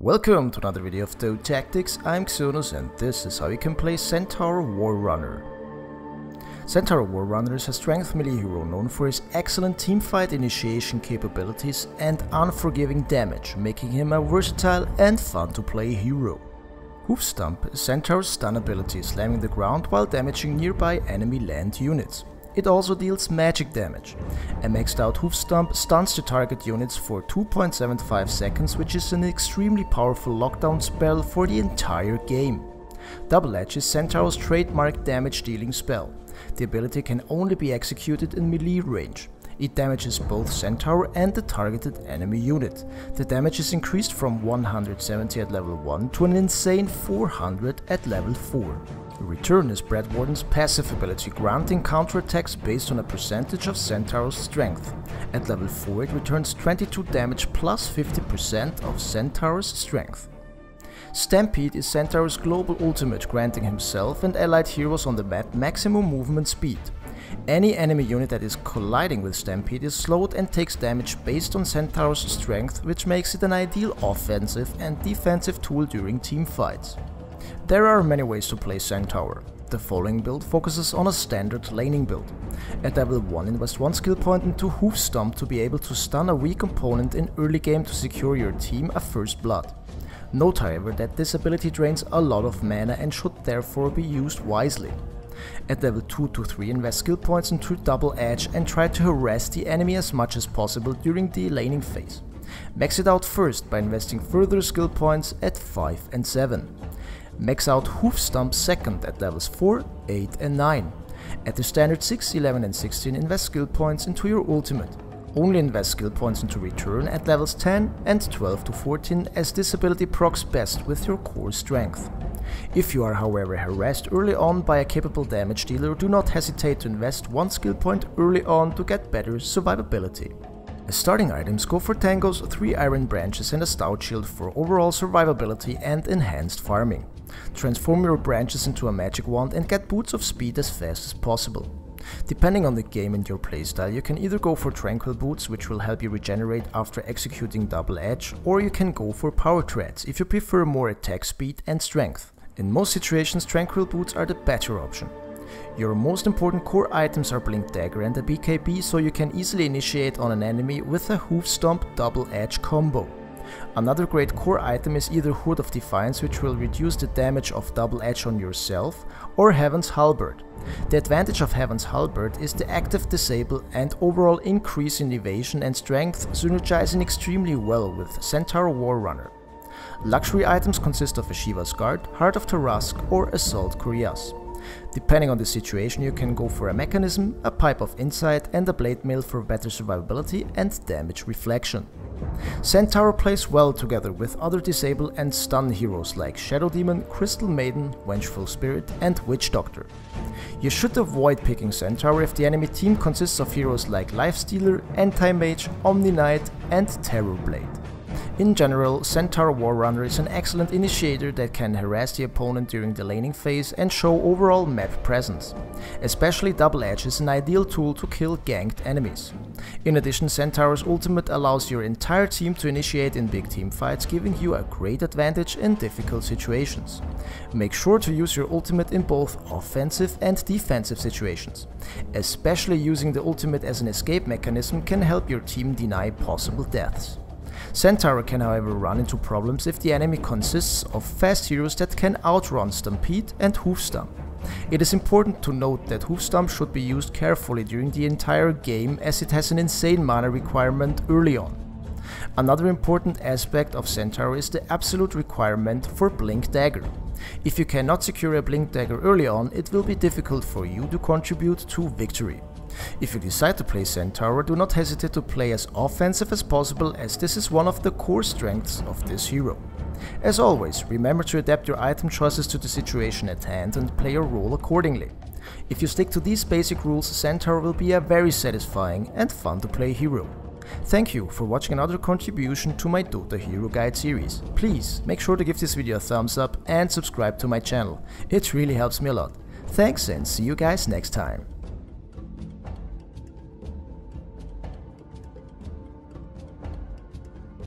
Welcome to another video of Dota Tactics. I'm Xenos and this is how you can play Centaur Warrunner. Centaur Warrunner is a strength melee hero known for his excellent teamfight initiation capabilities and unforgiving damage, making him a versatile and fun to play hero. Hoof Stomp is Centaur's stun ability, slamming the ground while damaging nearby enemy land units. It also deals magic damage. A maxed out Hoof Stomp stuns the target units for 2.75 seconds, which is an extremely powerful lockdown spell for the entire game. Double Edge is Centaur's trademark damage dealing spell. The ability can only be executed in melee range. It damages both Centaur and the targeted enemy unit. The damage is increased from 170 at level 1 to an insane 400 at level 4. Return is Bread Warden's passive ability, granting counterattacks based on a percentage of Centaur's strength. At level 4 it returns 22 damage plus 50% of Centaur's strength. Stampede is Centaur's global ultimate, granting himself and allied heroes on the map maximum movement speed. Any enemy unit that is colliding with Stampede is slowed and takes damage based on Centaur's strength, which makes it an ideal offensive and defensive tool during team fights. There are many ways to play Centaur. The following build focuses on a standard laning build. At level 1 invest 1 skill point into Hoof Stomp to be able to stun a weak opponent in early game to secure your team a first blood. Note however that this ability drains a lot of mana and should therefore be used wisely. At level 2 to 3 invest skill points into Double Edge and try to harass the enemy as much as possible during the laning phase. Max it out first by investing further skill points at 5 and 7. Max out Hoof Stomp second at levels 4, 8 and 9. At the standard 6, 11 and 16 invest skill points into your ultimate. Only invest skill points into Return at levels 10 and 12 to 14, as this ability procs best with your core strength. If you are however harassed early on by a capable damage dealer, do not hesitate to invest 1 skill point early on to get better survivability. As starting items, go for Tangos, 3 Iron Branches and a Stout Shield for overall survivability and enhanced farming. Transform your branches into a magic wand and get boots of speed as fast as possible. Depending on the game and your playstyle, you can either go for Tranquil Boots, which will help you regenerate after executing Double Edge, or you can go for Power Treads if you prefer more attack speed and strength. In most situations, Tranquil Boots are the better option. Your most important core items are Blink Dagger and a BKB, so you can easily initiate on an enemy with a Hoof Stomp Double Edge combo. Another great core item is either Hood of Defiance, which will reduce the damage of Double Edge on yourself, or Heaven's Halberd. The advantage of Heaven's Halberd is the active disable and overall increase in evasion and strength, synergizing extremely well with Centaur Warrunner. Luxury items consist of a Shiva's Guard, Heart of Tarask or Assault Cuirass. Depending on the situation, you can go for a Mechanism, a Pipe of Insight and a Blade Mail for better survivability and damage reflection. Centaur plays well together with other disable and stun heroes like Shadow Demon, Crystal Maiden, Vengeful Spirit and Witch Doctor. You should avoid picking Centaur if the enemy team consists of heroes like Lifestealer, Anti-Mage, Omni Knight and Terror Blade. In general, Centaur Warrunner is an excellent initiator that can harass the opponent during the laning phase and show overall map presence. Especially Double Edge is an ideal tool to kill ganked enemies. In addition, Centaur's ultimate allows your entire team to initiate in big team fights, giving you a great advantage in difficult situations. Make sure to use your ultimate in both offensive and defensive situations. Especially using the ultimate as an escape mechanism can help your team deny possible deaths. Centaur can however run into problems if the enemy consists of fast heroes that can outrun Stampede and Hoof Stomp. It is important to note that Hoof Stomp should be used carefully during the entire game, as it has an insane mana requirement early on. Another important aspect of Centaur is the absolute requirement for Blink Dagger. If you cannot secure a Blink Dagger early on, it will be difficult for you to contribute to victory. If you decide to play Centaur, do not hesitate to play as offensive as possible, as this is one of the core strengths of this hero. As always, remember to adapt your item choices to the situation at hand and play your role accordingly. If you stick to these basic rules, Centaur will be a very satisfying and fun to play hero. Thank you for watching another contribution to my Dota Hero Guide series. Please make sure to give this video a thumbs up and subscribe to my channel. It really helps me a lot. Thanks and see you guys next time.